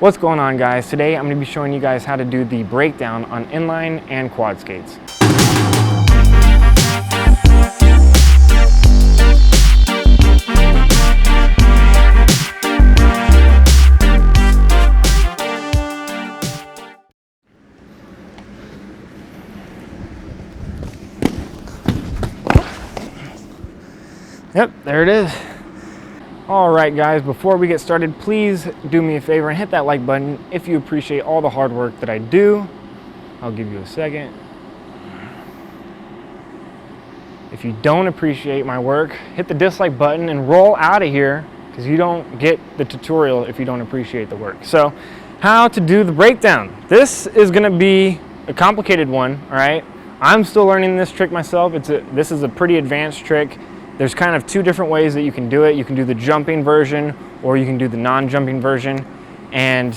What's going on, guys? Today I'm going to be showing you guys how to do the breakdown on inline and quad skates. Yep, there it is. All right, guys, before we get started, please do me a favor and hit that like button if you appreciate all the hard work that I do. I'll give you a second. If you don't appreciate my work, hit the dislike button and roll out of here, because you don't get the tutorial if you don't appreciate the work. So, how to do the breakdown. This is gonna be a complicated one, all right? I'm still learning this trick myself. This is a pretty advanced trick. There's kind of two different ways that you can do it. You can do the jumping version or you can do the non-jumping version. And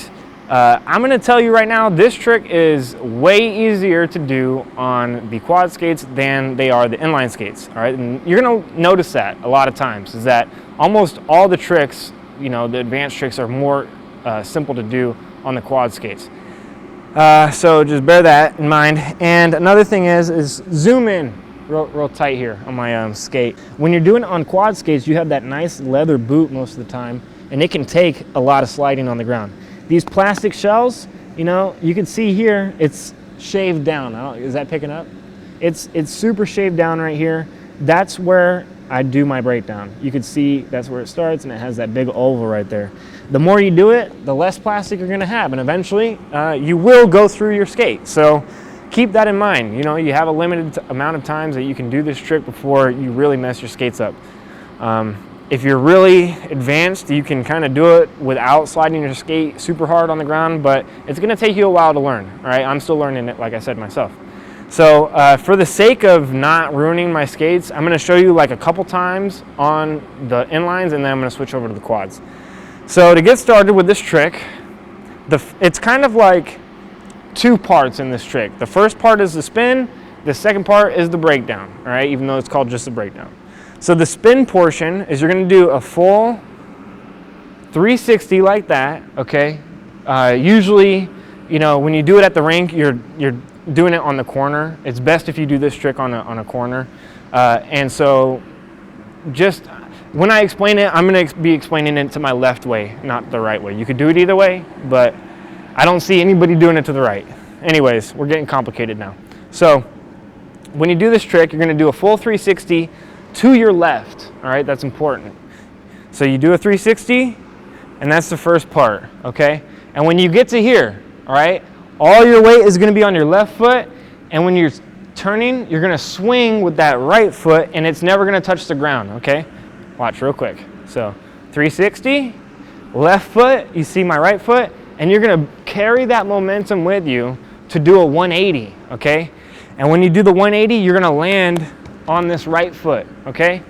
I'm gonna tell you right now, this trick is way easier to do on the quad skates than they are the inline skates, all right? And you're gonna notice that a lot of times, is that almost all the tricks, you know, the advanced tricks are more simple to do on the quad skates. So just bear that in mind. And another thing is zoom in real tight here on my skate. When you're doing it on quad skates, you have that nice leather boot most of the time, and it can take a lot of sliding on the ground. These plastic shells, you know, you can see here, it's shaved down. Is that picking up? It's super shaved down right here. That's where I do my breakdown. You can see that's where it starts, and it has that big oval right there. The more you do it, the less plastic you're gonna have, and eventually you will go through your skate. So keep that in mind. You know, you have a limited amount of times that you can do this trick before you really mess your skates up. If you're really advanced, you can kind of do it without sliding your skate super hard on the ground, but it's gonna take you a while to learn, all right? I'm still learning it, like I said, myself. So for the sake of not ruining my skates, I'm gonna show you like a couple times on the inlines, and then I'm gonna switch over to the quads. So to get started with this trick, it's kind of like two parts in this trick. The first part is the spin, the second part is the breakdown, all right, even though it's called just the breakdown. So the spin portion is you're gonna do a full 360 like that, okay? Usually, you know, when you do it at the rink, you're doing it on the corner. It's best if you do this trick on a corner. And so just when I explain it, I'm gonna be explaining it to my left way, not the right way. You could do it either way, but I don't see anybody doing it to the right. Anyways, we're getting complicated now. So when you do this trick, you're gonna do a full 360 to your left, all right? That's important. So you do a 360, and that's the first part, okay? And when you get to here, all right, all your weight is gonna be on your left foot, and when you're turning, you're gonna swing with that right foot, and it's never gonna touch the ground, okay? Watch real quick. So 360, left foot, you see my right foot, and you're gonna carry that momentum with you to do a 180, okay? And when you do the 180, you're gonna land on this right foot, okay?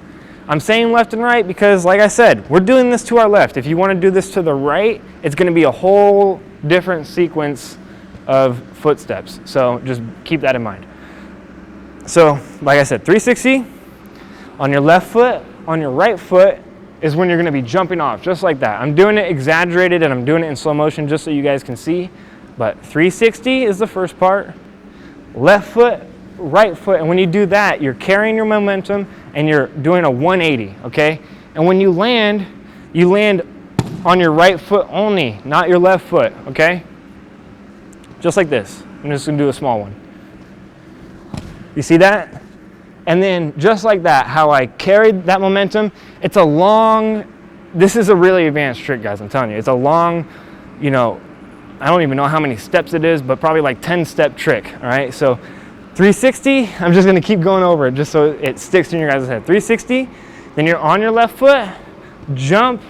I'm saying left and right because, like I said, we're doing this to our left. If you wanna do this to the right, it's gonna be a whole different sequence of footsteps. So just keep that in mind. So, like I said, 360 on your left foot, on your right foot, is when you're gonna be jumping off, just like that. I'm doing it exaggerated and I'm doing it in slow motion just so you guys can see, but 360 is the first part, left foot, right foot, and when you do that, you're carrying your momentum and you're doing a 180, okay? And when you land on your right foot only, not your left foot, okay? Just like this. I'm just gonna do a small one. You see that? And then just like that, how I carried that momentum, it's a long, this is a really advanced trick, guys, I'm telling you. It's a long, you know, I don't even know how many steps it is, but probably like 10-step trick, all right? So 360, I'm just gonna keep going over it just so it sticks in your guys' head. 360, then you're on your left foot, jump,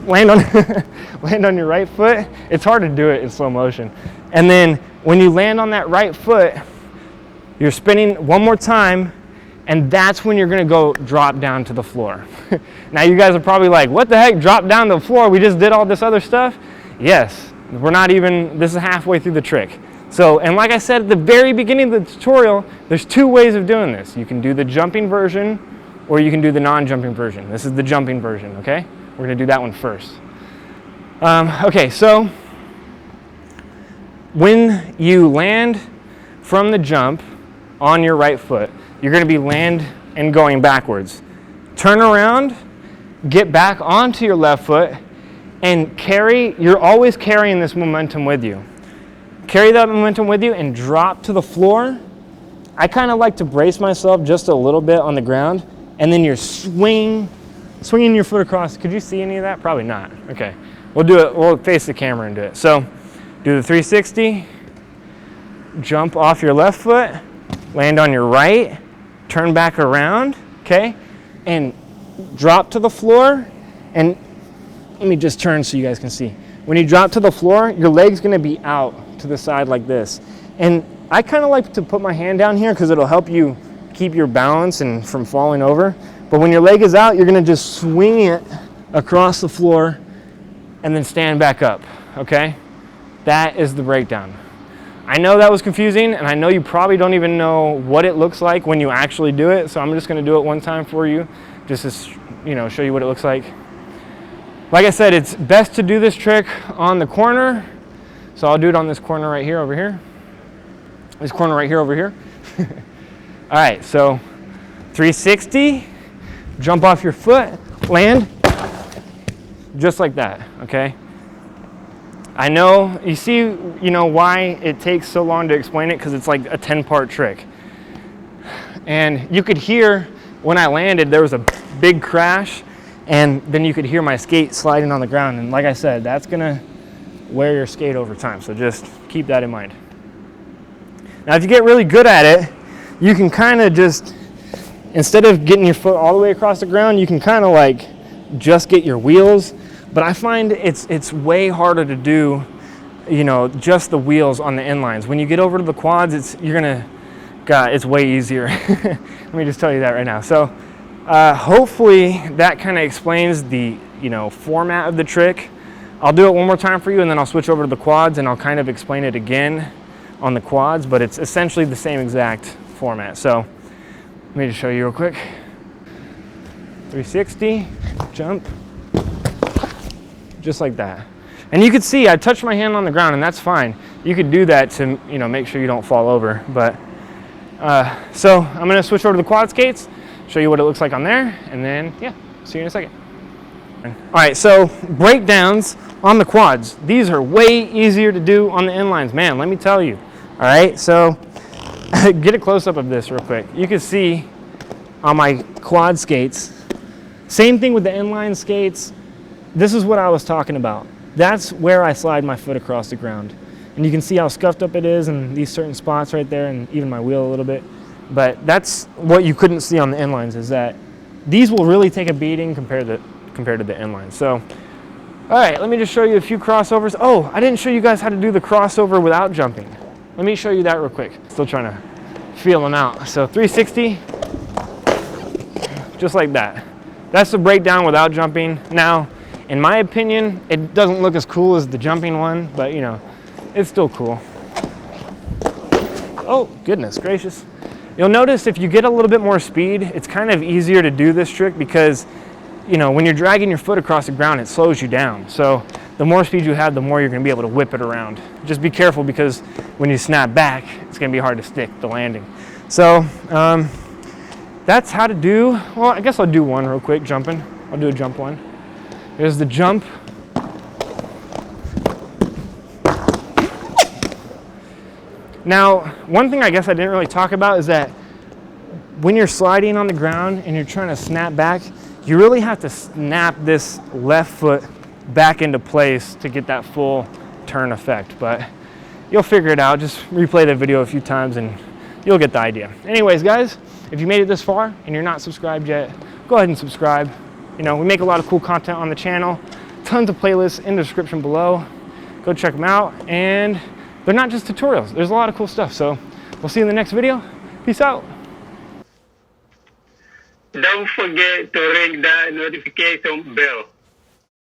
land on your right foot. It's hard to do it in slow motion. And then when you land on that right foot, you're spinning one more time, and that's when you're gonna go drop down to the floor. Now you guys are probably like, what the heck, drop down to the floor? We just did all this other stuff? Yes, we're not even, this is halfway through the trick. So, and like I said at the very beginning of the tutorial, there's two ways of doing this. You can do the jumping version, or you can do the non-jumping version. This is the jumping version, okay? We're gonna do that one first. Okay, so when you land from the jump on your right foot, you're going to be land and going backwards. Turn around, get back onto your left foot, and carry. You're always carrying this momentum with you. Carry that momentum with you and drop to the floor. I kind of like to brace myself just a little bit on the ground, and then you're swinging your foot across. Could you see any of that? Probably not. Okay, we'll do it. We'll face the camera and do it. So do the 360, jump off your left foot, land on your right, turn back around, okay, and drop to the floor. And let me just turn so you guys can see. When you drop to the floor, your leg's gonna be out to the side like this. And I kind of like to put my hand down here because it'll help you keep your balance and from falling over. But when your leg is out, you're gonna just swing it across the floor and then stand back up, okay? That is the breakdown. I know that was confusing, and I know you probably don't even know what it looks like when you actually do it, so I'm just gonna do it one time for you, just to show you what it looks like. Like I said, it's best to do this trick on the corner, so I'll do it on this corner right here, over here. This corner right here, over here. All right, so 360, jump off your foot, land, just like that, okay? I know, you see, why it takes so long to explain it, because it's like a 10-part trick. And you could hear when I landed, there was a big crash, and then you could hear my skate sliding on the ground. And like I said, that's gonna wear your skate over time, so just keep that in mind. Now, if you get really good at it, you can kind of just, instead of getting your foot all the way across the ground, you can kind of like just get your wheels. But I find it's way harder to do, just the wheels on the inlines. When you get over to the quads, it's way easier. Let me just tell you that right now. So hopefully that kind of explains the format of the trick. I'll do it one more time for you, and then I'll switch over to the quads and I'll kind of explain it again on the quads, but it's essentially the same exact format. So let me just show you real quick. 360, jump. Just like that. And you could see I touched my hand on the ground, and that's fine. You could do that to make sure you don't fall over. But so I'm gonna switch over to the quad skates, show you what it looks like on there, and then see you in a second. All right, so breakdowns on the quads. These are way easier to do on the inlines, man, let me tell you. All right, so get a close-up of this real quick. You can see on my quad skates, same thing with the inline skates. This is what I was talking about. That's where I slide my foot across the ground. And you can see how scuffed up it is in these certain spots right there, and even my wheel a little bit. But that's what you couldn't see on the inlines, is that these will really take a beating compared to the inlines. So, all right, let me just show you a few crossovers. Oh, I didn't show you guys how to do the crossover without jumping. Let me show you that real quick. Still trying to feel them out. So 360, just like that. That's the breakdown without jumping. Now, in my opinion, it doesn't look as cool as the jumping one, but it's still cool. Oh, goodness gracious. You'll notice if you get a little bit more speed, it's kind of easier to do this trick because, when you're dragging your foot across the ground, it slows you down. So the more speed you have, the more you're gonna be able to whip it around. Just be careful, because when you snap back, it's gonna be hard to stick the landing. So that's how to do, well, I guess I'll do one real quick, jumping. I'll do a jump one. There's the jump. Now, one thing I guess I didn't really talk about is that when you're sliding on the ground and you're trying to snap back, you really have to snap this left foot back into place to get that full turn effect. But you'll figure it out. Just replay the video a few times and you'll get the idea. Anyways, guys, if you made it this far and you're not subscribed yet, go ahead and subscribe. We make a lot of cool content on the channel, tons of playlists in the description below. Go check them out, and they're not just tutorials. There's a lot of cool stuff. So we'll see you in the next video. Peace out. Don't forget to ring the notification bell.